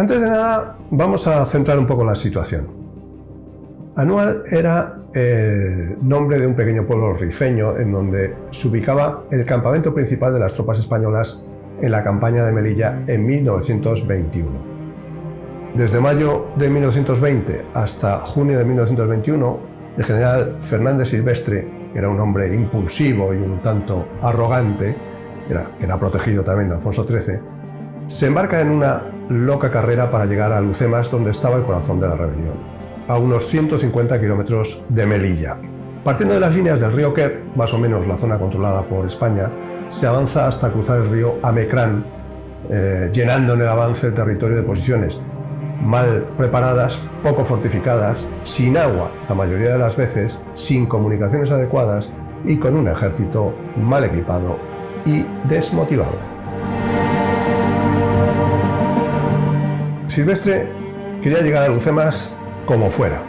Antes de nada, vamos a centrar un poco la situación. Anual era el nombre de un pequeño pueblo rifeño en donde se ubicaba el campamento principal de las tropas españolas en la campaña de Melilla en 1921. Desde mayo de 1920 hasta junio de 1921, el general Fernández Silvestre, que era un hombre impulsivo y un tanto arrogante, era protegido también de Alfonso XIII, se embarca en una loca carrera para llegar a Lucemas, donde estaba el corazón de la rebelión, a unos 150 kilómetros de Melilla. Partiendo de las líneas del río Quer, más o menos la zona controlada por España, se avanza hasta cruzar el río Amecrán, llenando en el avance el territorio de posiciones mal preparadas, poco fortificadas, sin agua la mayoría de las veces, sin comunicaciones adecuadas y con un ejército mal equipado y desmotivado. Silvestre quería llegar a Lucemas como fuera,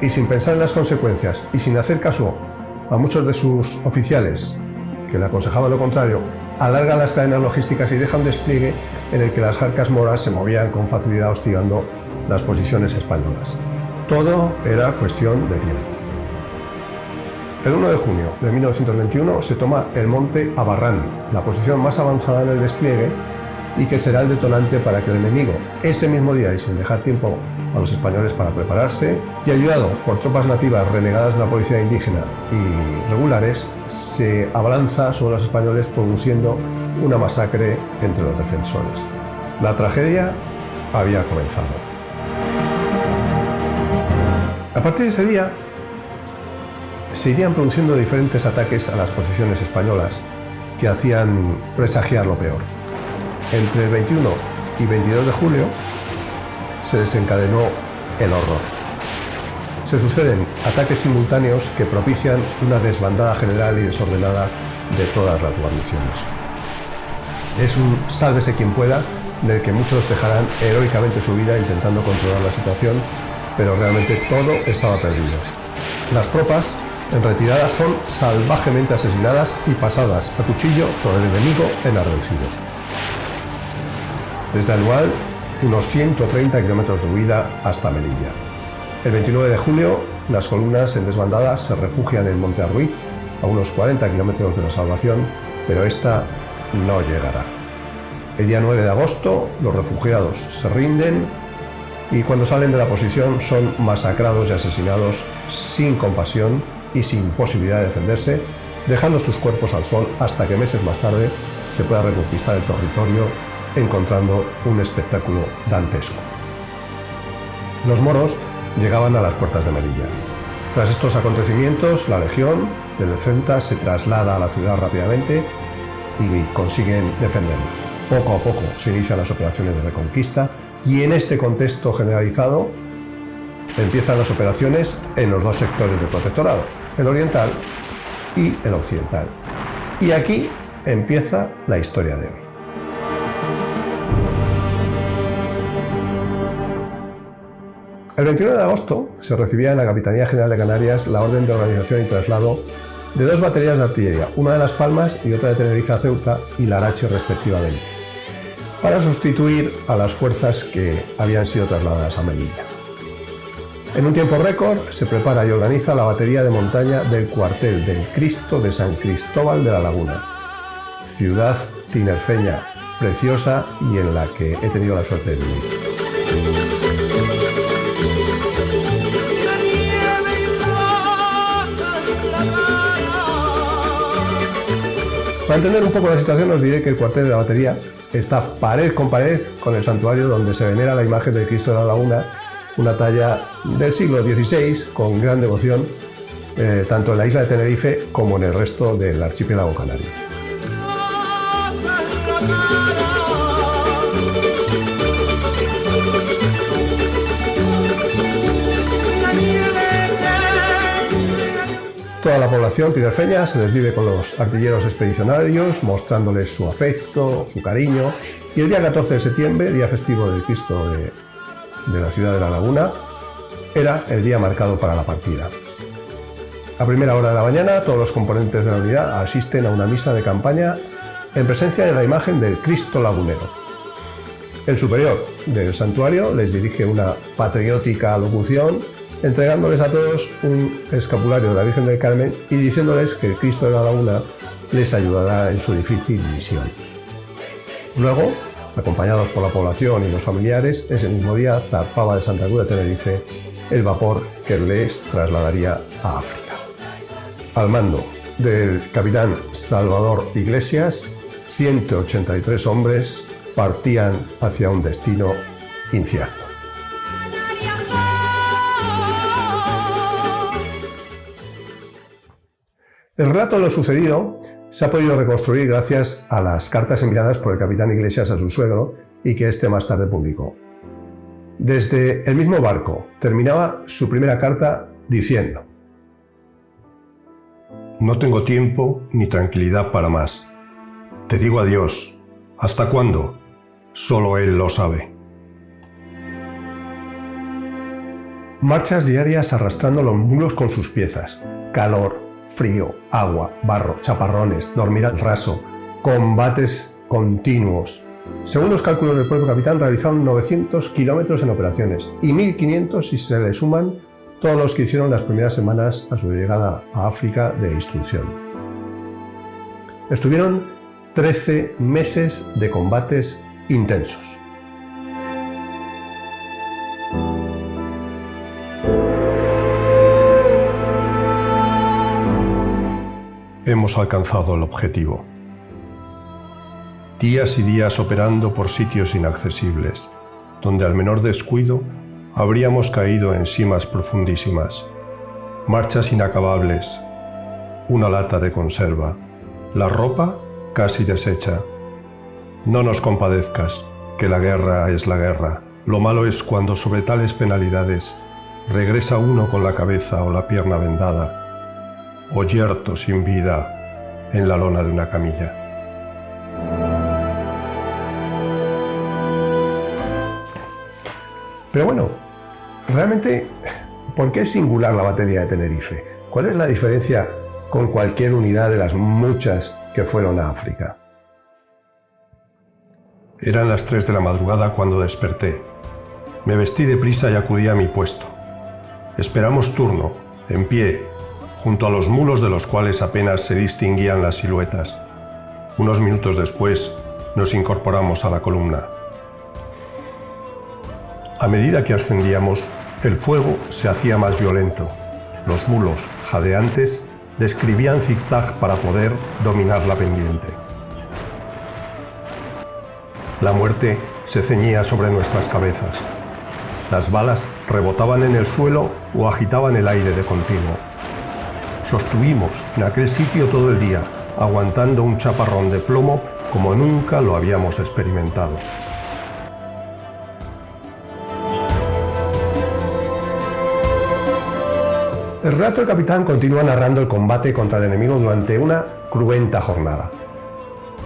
y sin pensar en las consecuencias y sin hacer caso a muchos de sus oficiales que le aconsejaban lo contrario, alarga las cadenas logísticas y deja un despliegue en el que las arcas moras se movían con facilidad hostigando las posiciones españolas. Todo era cuestión de tiempo. El 1 de junio de 1921 se toma el monte Abarrán, la posición más avanzada en el despliegue y que será el detonante para que el enemigo, ese mismo día y sin dejar tiempo a los españoles para prepararse, y ayudado por tropas nativas renegadas de la policía indígena y regulares, se abalanza sobre los españoles produciendo una masacre entre los defensores. La tragedia había comenzado. A partir de ese día, se irían produciendo diferentes ataques a las posiciones españolas que hacían presagiar lo peor. Entre el 21 y 22 de julio se desencadenó el horror. Se suceden ataques simultáneos que propician una desbandada general y desordenada de todas las guarniciones. Es un sálvese quien pueda, en el que muchos dejarán heroicamente su vida intentando controlar la situación, pero realmente todo estaba perdido. Las tropas en retirada son salvajemente asesinadas y pasadas a cuchillo por el enemigo enardecido. Desde Anual, unos 130 kilómetros de huida hasta Melilla. El 29 de julio, las columnas en desbandada se refugian en Monte Arruiz, a unos 40 kilómetros de la salvación, pero esta no llegará. El día 9 de agosto, los refugiados se rinden y cuando salen de la posición son masacrados y asesinados sin compasión y sin posibilidad de defenderse, dejando sus cuerpos al sol hasta que meses más tarde se pueda reconquistar el territorio, encontrando un espectáculo dantesco. Los moros llegaban a las puertas de Melilla. Tras estos acontecimientos, la legión del Centa se traslada a la ciudad rápidamente y consiguen defenderla. Poco a poco se inician las operaciones de reconquista y en este contexto generalizado empiezan las operaciones en los dos sectores del protectorado, el oriental y el occidental. Y aquí empieza la historia de hoy. El 29 de agosto se recibía en la Capitanía General de Canarias la orden de organización y traslado de dos baterías de artillería, una de Las Palmas y otra de Tenerife a Ceuta y Larache respectivamente, para sustituir a las fuerzas que habían sido trasladadas a Melilla. En un tiempo récord se prepara y organiza la batería de montaña del cuartel del Cristo de San Cristóbal de la Laguna, ciudad tinerfeña preciosa y en la que he tenido la suerte de vivir. Para entender un poco la situación os diré que el cuartel de la batería está pared con el santuario donde se venera la imagen del Cristo de la Laguna, una talla del siglo XVI con gran devoción tanto en la isla de Tenerife como en el resto del archipiélago canario. Toda la población tinerfeña se desvive con los artilleros expedicionarios, mostrándoles su afecto, su cariño, y el día 14 de septiembre, día festivo del Cristo de la ciudad de la Laguna, era el día marcado para la partida. A primera hora de la mañana, todos los componentes de la unidad asisten a una misa de campaña en presencia de la imagen del Cristo Lagunero. El superior del santuario les dirige una patriótica locución, entregándoles a todos un escapulario de la Virgen del Carmen y diciéndoles que el Cristo de la Laguna les ayudará en su difícil misión. Luego, acompañados por la población y los familiares, ese mismo día zarpaba de Santa Cruz de Tenerife el vapor que les trasladaría a África. Al mando del capitán Salvador Iglesias, 183 hombres partían hacia un destino incierto. El relato de lo sucedido se ha podido reconstruir gracias a las cartas enviadas por el capitán Iglesias a su suegro y que éste más tarde publicó. Desde el mismo barco terminaba su primera carta diciendo: «No tengo tiempo ni tranquilidad para más. Te digo adiós. ¿Hasta cuándo? Solo él lo sabe». Marchas diarias arrastrando los mulos con sus piezas. Calor, frío, agua, barro, chaparrones, dormir al raso, combates continuos. Según los cálculos del propio capitán, realizaron 900 kilómetros en operaciones y 1500 si se le suman todos los que hicieron las primeras semanas a su llegada a África de instrucción. Estuvieron 13 meses de combates intensos. Hemos alcanzado el objetivo. Días y días operando por sitios inaccesibles, donde al menor descuido habríamos caído en simas profundísimas. Marchas inacabables, una lata de conserva, la ropa casi deshecha. No nos compadezcas, que la guerra es la guerra. Lo malo es cuando sobre tales penalidades regresa uno con la cabeza o la pierna vendada, o yerto sin vida en la lona de una camilla. Pero bueno, realmente, ¿por qué es singular la batería de Tenerife? ¿Cuál es la diferencia con cualquier unidad de las muchas que fueron a África? Eran las 3 de la madrugada cuando desperté. Me vestí deprisa y acudí a mi puesto. Esperamos turno, en pie, junto a los mulos de los cuales apenas se distinguían las siluetas. Unos minutos después nos incorporamos a la columna. A medida que ascendíamos, el fuego se hacía más violento. Los mulos, jadeantes, describían zigzag para poder dominar la pendiente. La muerte se ceñía sobre nuestras cabezas. Las balas rebotaban en el suelo o agitaban el aire de continuo. Sostuvimos en aquel sitio todo el día, aguantando un chaparrón de plomo como nunca lo habíamos experimentado. El relato del capitán continúa narrando el combate contra el enemigo durante una cruenta jornada.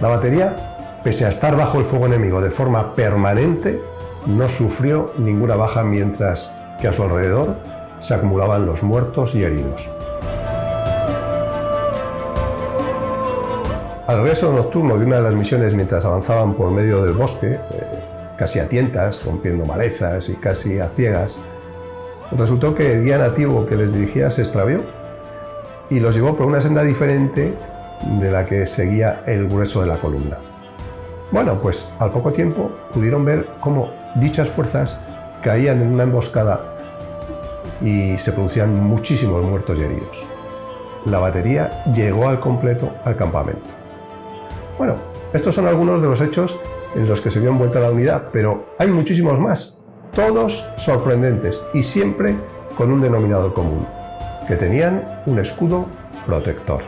La batería, pese a estar bajo el fuego enemigo de forma permanente, no sufrió ninguna baja, mientras que a su alrededor se acumulaban los muertos y heridos. Al regreso nocturno de una de las misiones, mientras avanzaban por medio del bosque, casi a tientas, rompiendo malezas y casi a ciegas, resultó que el guía nativo que les dirigía se extravió y los llevó por una senda diferente de la que seguía el grueso de la columna. Bueno, pues al poco tiempo pudieron ver cómo dichas fuerzas caían en una emboscada y se producían muchísimos muertos y heridos. La batería llegó al completo al campamento. Bueno, estos son algunos de los hechos en los que se vio envuelta la unidad, pero hay muchísimos más. Todos sorprendentes y siempre con un denominador común, que tenían un escudo protector.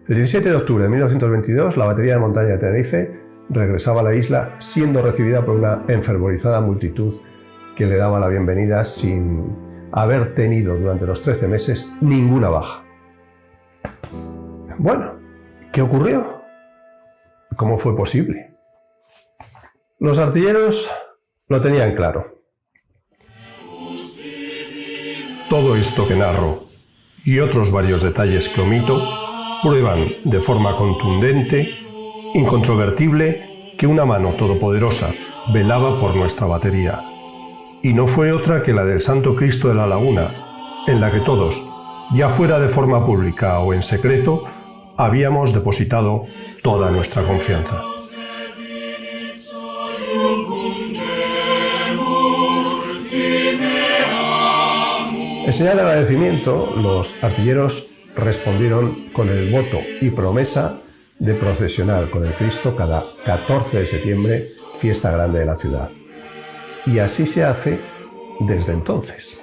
El 17 de octubre de 1922, la batería de montaña de Tenerife regresaba a la isla, siendo recibida por una enfervorizada multitud que le daba la bienvenida sin haber tenido durante los 13 meses ninguna baja. Bueno, ¿qué ocurrió? ¿Cómo fue posible? Los artilleros lo tenían claro. Todo esto que narro y otros varios detalles que omito prueban de forma contundente, incontrovertible, que una mano todopoderosa velaba por nuestra batería. Y no fue otra que la del Santo Cristo de la Laguna, en la que todos, ya fuera de forma pública o en secreto, habíamos depositado toda nuestra confianza. En señal de agradecimiento, los artilleros respondieron con el voto y promesa de procesionar con el Cristo cada 14 de septiembre, fiesta grande de la ciudad. Y así se hace desde entonces.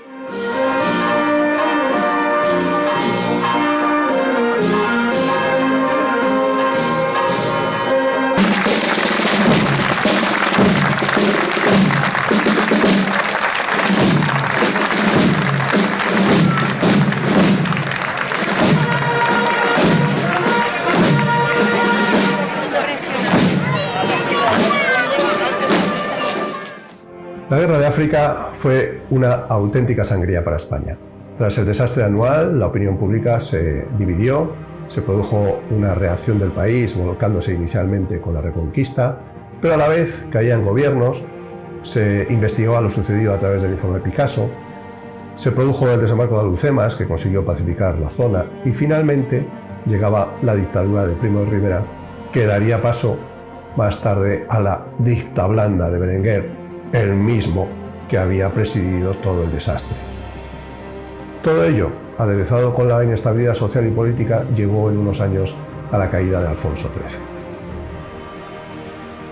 La guerra de África fue una auténtica sangría para España. Tras el desastre anual, la opinión pública se dividió, se produjo una reacción del país volcándose inicialmente con la Reconquista, pero a la vez caían gobiernos, se investigaba lo sucedido a través del informe Picasso, se produjo el desembarco de Alhucemas, que consiguió pacificar la zona, y finalmente llegaba la dictadura de Primo de Rivera, que daría paso más tarde a la dicta blanda de Berenguer, el mismo que había presidido todo el desastre. Todo ello, aderezado con la inestabilidad social y política, llevó en unos años a la caída de Alfonso XIII.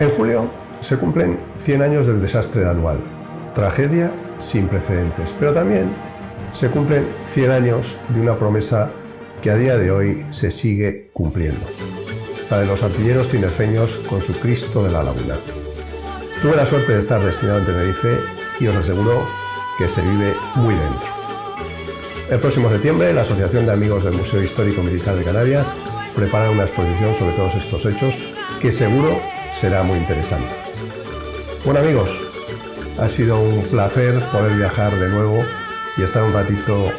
En julio se cumplen 100 años del desastre anual, tragedia sin precedentes, pero también se cumplen 100 años de una promesa que a día de hoy se sigue cumpliendo, la de los artilleros tinerfeños con su Cristo de la Laguna. Tuve la suerte de estar destinado en Tenerife y os aseguro que se vive muy dentro. El próximo septiembre, la Asociación de Amigos del Museo Histórico Militar de Canarias prepara una exposición sobre todos estos hechos que seguro será muy interesante. Bueno amigos, ha sido un placer poder viajar de nuevo y estar un ratito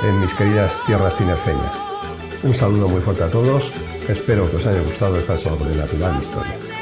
en mis queridas tierras tinerfeñas. Un saludo muy fuerte a todos, espero que os haya gustado esta sobrenatural historia.